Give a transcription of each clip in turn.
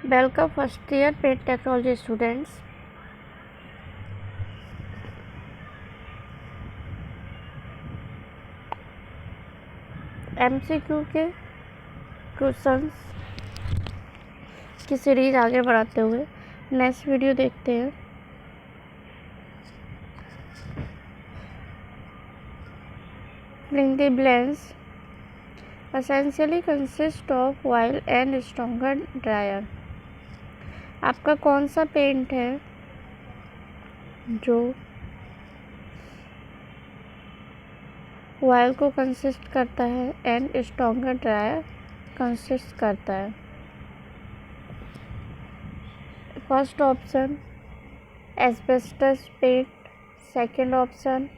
Welcome first year paint technology students. MCQ के questions की series आगे बढ़ाते हुए नेक्स्ट वीडियो देखते हैं। Fill in the blanks essentially consist of oil and stronger dryer. आपका कौन सा पेंट है जो ऑयल को कंसिस्ट करता है एंड स्ट्रॉन्गर ड्रायर कंसिस्ट करता है? First option asbestos paint, second option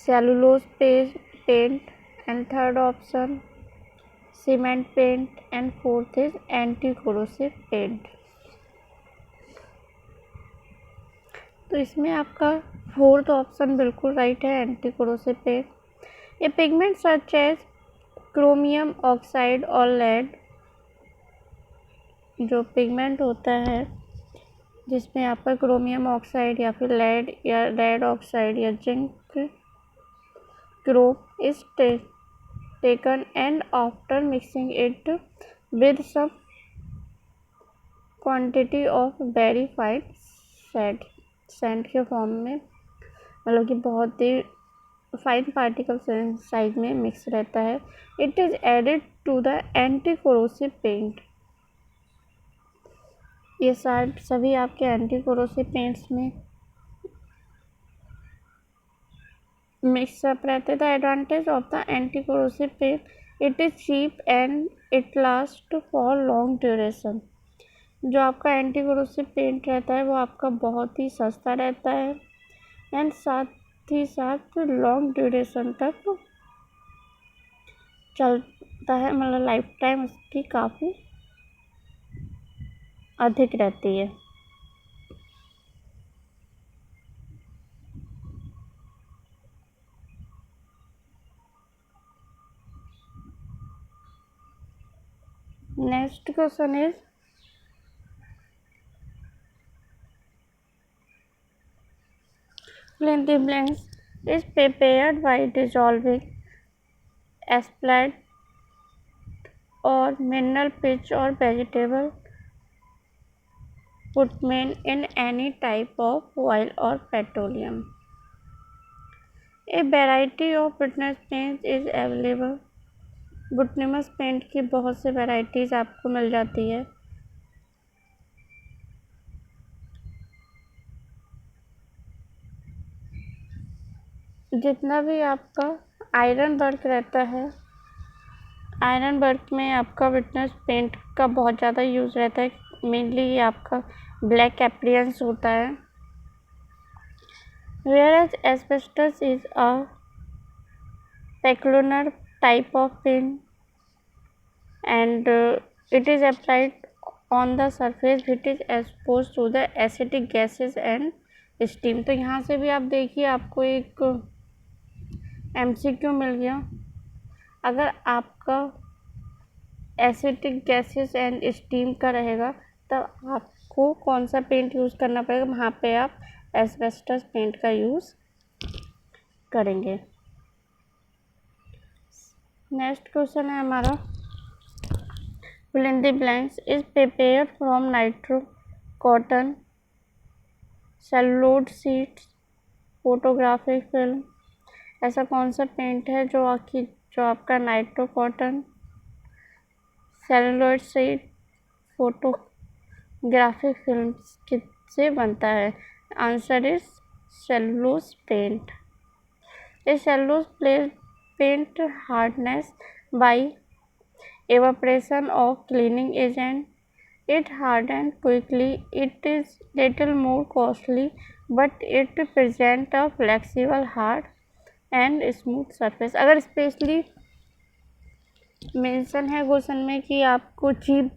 cellulose paint and third option cement paint and fourth is anti corrosive paint. तो इसमें आपका फोर्थ ऑप्शन बिल्कुल राइट है, एंटी कोरोसिव पेंट। ये pigment such as chromium oxide और lead, जो pigment होता है जिसमें आपका क्रोमियम ऑक्साइड या फिर लेड या लेड ऑक्साइड या zinc chrome is taken and after mixing it with some quantity of very fine sand के फॉर्म में, मतलब कि बहुत ही फाइन पार्टिकल साइज में मिक्स रहता है। It is added to the anti corrosive paint. ये सभी आपके एंटी कोरोसिव पेंट्स में मिक्सअप रहते। The advantage of the anti corrosive paint, it is cheap and it last for long duration. जो आपका एंटी कोरोसिव पेंट रहता है वो आपका बहुत ही सस्ता रहता है एंड साथ ही साथ लॉन्ग ड्यूरेशन तक चलता है, मतलब लाइफ टाइम उसकी काफ़ी अधिक रहती है। Next question is fill in the blanks is prepared by dissolving asphalt or mineral pitch or vegetable bitumen in any type of oil or petroleum. A variety of bituminous paint is available. bituminous paint की बहुत से varieties आपको मिल जाती है। जितना भी आपका iron work रहता है, आयरन वर्क में आपका बिटुमिनस पेंट का बहुत ज़्यादा यूज़ रहता है। मेनली ये आपका ब्लैक एप्रियंस होता है। Whereas asbestos is a peculiar type of paint and it is applied on the surface which is exposed to the acidic gases and steam. तो यहाँ से भी आप देखिए, आपको एक MCQ मिल गया। अगर आपका एसिडिक गैसेस एंड स्टीम का रहेगा तब आपको कौन सा पेंट यूज़ करना पड़ेगा, वहाँ पे आप एस्बेस्टस पेंट का यूज़ करेंगे। नेक्स्ट क्वेश्चन है हमारा fill in the blanks is prepared from nitro cotton, cellulose sheets, photographic film। ऐसा कौन सा पेंट है जो आपका nitro cotton, cellulose sheet, photographic film से बनता है? Answer is cellulose paint. A cellulose paint hardness by evaporation of cleaning agent. It hardens quickly. It is little more costly, but it presents a flexible, hard and smooth surface. अगर specially mention है question में कि आपको cheap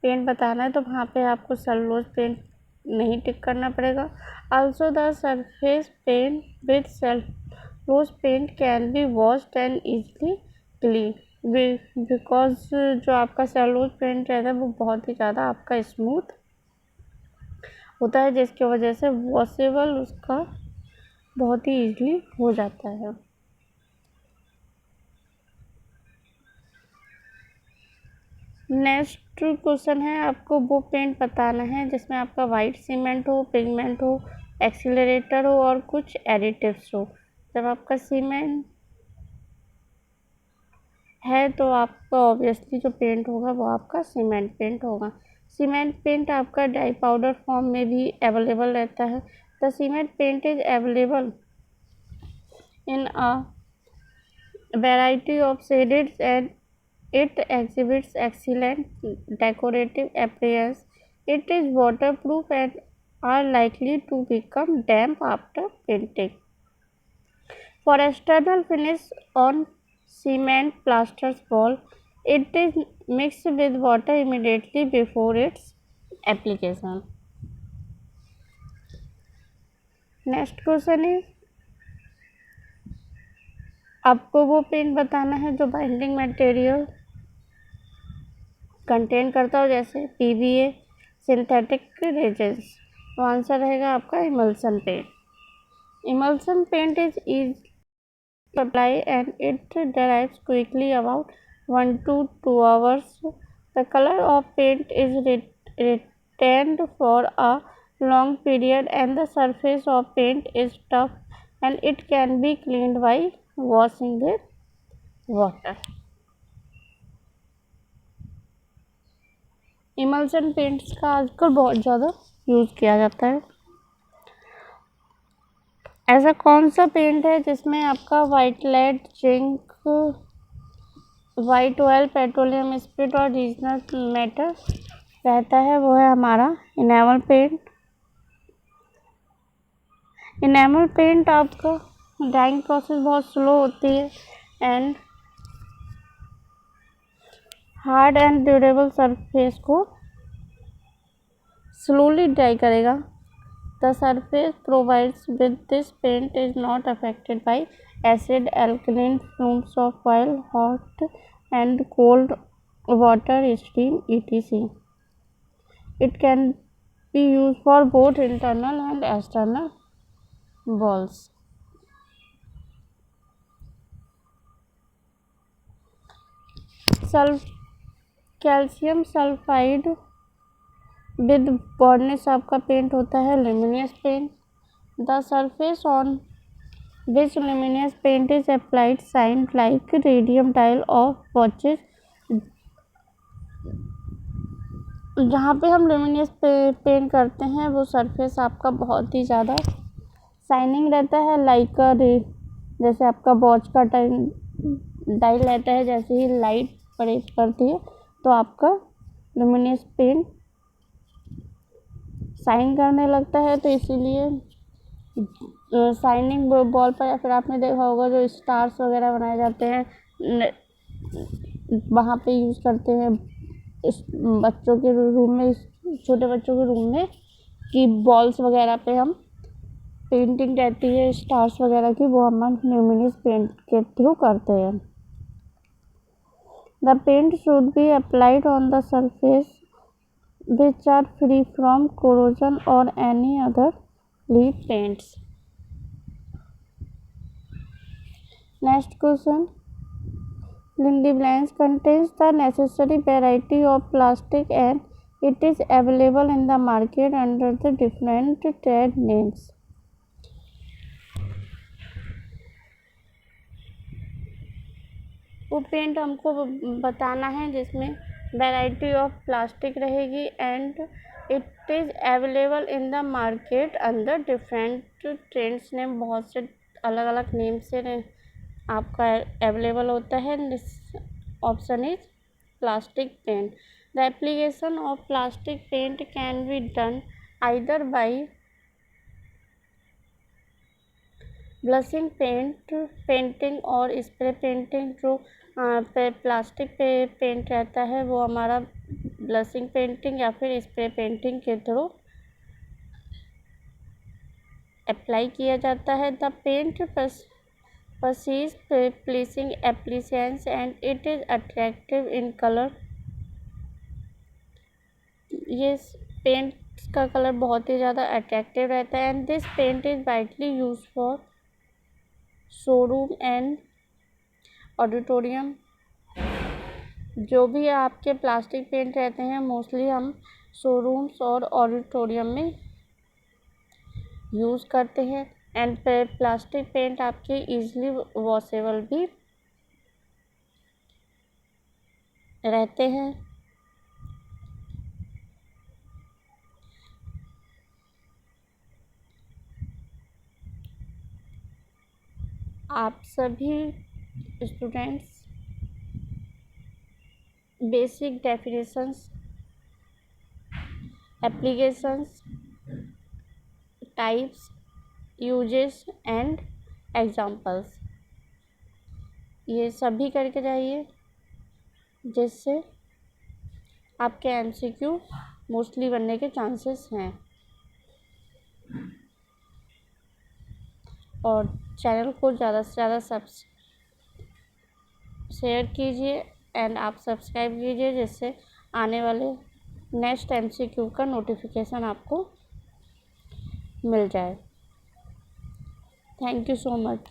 paint बताना है तो वहाँ पे आपको सेलुलोज पेंट नहीं टिक करना पड़ेगा। Also the surface paint with cellulose paint can be washed and easily cleaned. Because जो आपका सेलुलोज पेंट रहता है वो बहुत ही ज़्यादा आपका स्मूथ होता है, जिसकी वजह से वॉशेबल उसका बहुत ही ईजली हो जाता है। नेक्स्ट क्वेश्चन है, आपको वो पेंट बताना है जिसमें आपका वाइट सीमेंट हो, पिगमेंट हो, एक्सीलरेटर हो और कुछ एडिटिव्स हो। जब आपका सीमेंट है तो आपका ऑब्वियसली जो पेंट होगा वो आपका सीमेंट पेंट होगा। सीमेंट पेंट आपका डाई पाउडर फॉर्म में भी अवेलेबल रहता है। The cement paint is available in a variety of shades and it exhibits excellent decorative appearance. It is waterproof and are likely to become damp after painting. For external finish on cement plasters wall, it is mixed with water immediately before its application. Next question is, आपको वो paint बताना है जो binding material contain करता हो, जैसे PVA, synthetic resins. तो answer रहेगा आपका emulsion paint. Emulsion paint is to apply and it dries quickly, about 1 to 2 hours. The color of paint is retained for a long period and the surface of paint is tough and it can be cleaned by washing with water. Emulsion paints का आजकल बहुत ज़्यादा use किया जाता है। ऐसा कौन सा पेंट है जिसमें आपका white lead, zinc, white oil, petroleum spirit और रीजनल मैटर रहता है? वो है हमारा इनेमल पेंट। इनेमल पेंट आपका ड्राइंग प्रोसेस बहुत स्लो होती है and hard and durable surface को स्लोली ड्राई करेगा। The surface provides with this paint is not affected by acid, alkaline, fumes of oil, hot and cold water, steam, etc. It can be used for both internal and external walls. Calcium sulphide with varnish आपका paint होता है luminous paint. The surface on which luminous paint is applied shine like radium dial of watches। जहाँ पे हम luminous paint करते हैं वो surface आपका बहुत ही ज़्यादा शाइनिंग रहता है, लाइक जैसे आपका वॉच का डायल रहता है, जैसे ही लाइट प्रेस करती है तो आपका luminous पेंट शाइन करने लगता है। तो इसीलिए शाइनिंग बॉल पर या फिर आपने देखा होगा जो स्टार्स वगैरह बनाए जाते हैं वहाँ पे यूज़ करते हैं इस बच्चों के रूम में, छोटे बच्चों के रूम में, कि बॉल्स वगैरह पे हम पेंटिंग रहती है स्टार्स वगैरह की, वो हम ल्यूमिनस पेंट के थ्रू करते हैं। The paint should be applied on the surface which are free from corrosion or any other lead paints. Next question. Fill in the blanks. Contains the necessary variety of plastic and it is available in the market under the different trade names. वो paint हमको बताना है जिसमें variety of plastic रहेगी and it is available in the market under different trends name. बहुत से अलग अलग नेम से आपका अवेलेबल होता है। Option is plastic paint. The application of plastic paint can be done either by brushing paint painting और स्प्रे पेंटिंग। जो प्लास्टिक पेंट रहता है वो हमारा ब्लशिंग पेंटिंग या फिर स्प्रे पेंटिंग के थ्रू अप्लाई किया जाता है। The paint persists pleasing appearance and it is attractive in color। ये पेंट का कलर बहुत ही ज़्यादा अट्रैक्टिव रहता है। And this paint is widely use for showroom and auditorium. जो भी आपके प्लास्टिक पेंट रहते हैं मोस्टली हम शोरूम्स और ऑडिटोरियम में यूज़ करते हैं। एंड प्लास्टिक पेंट आपके इजीली वॉशेबल भी रहते हैं। आप सभी students basic definitions, applications, types, uses and examples ये सभी करके जाइए, जिससे आपके एमसीक्यू मोस्टली बनने के चांसेस हैं। और चैनल को ज़्यादा से ज़्यादा शेयर कीजिए एंड आप सब्सक्राइब कीजिए, जिससे आने वाले नेक्स्ट एमसीक्यू का नोटिफिकेशन आपको मिल जाए। Thank you so much.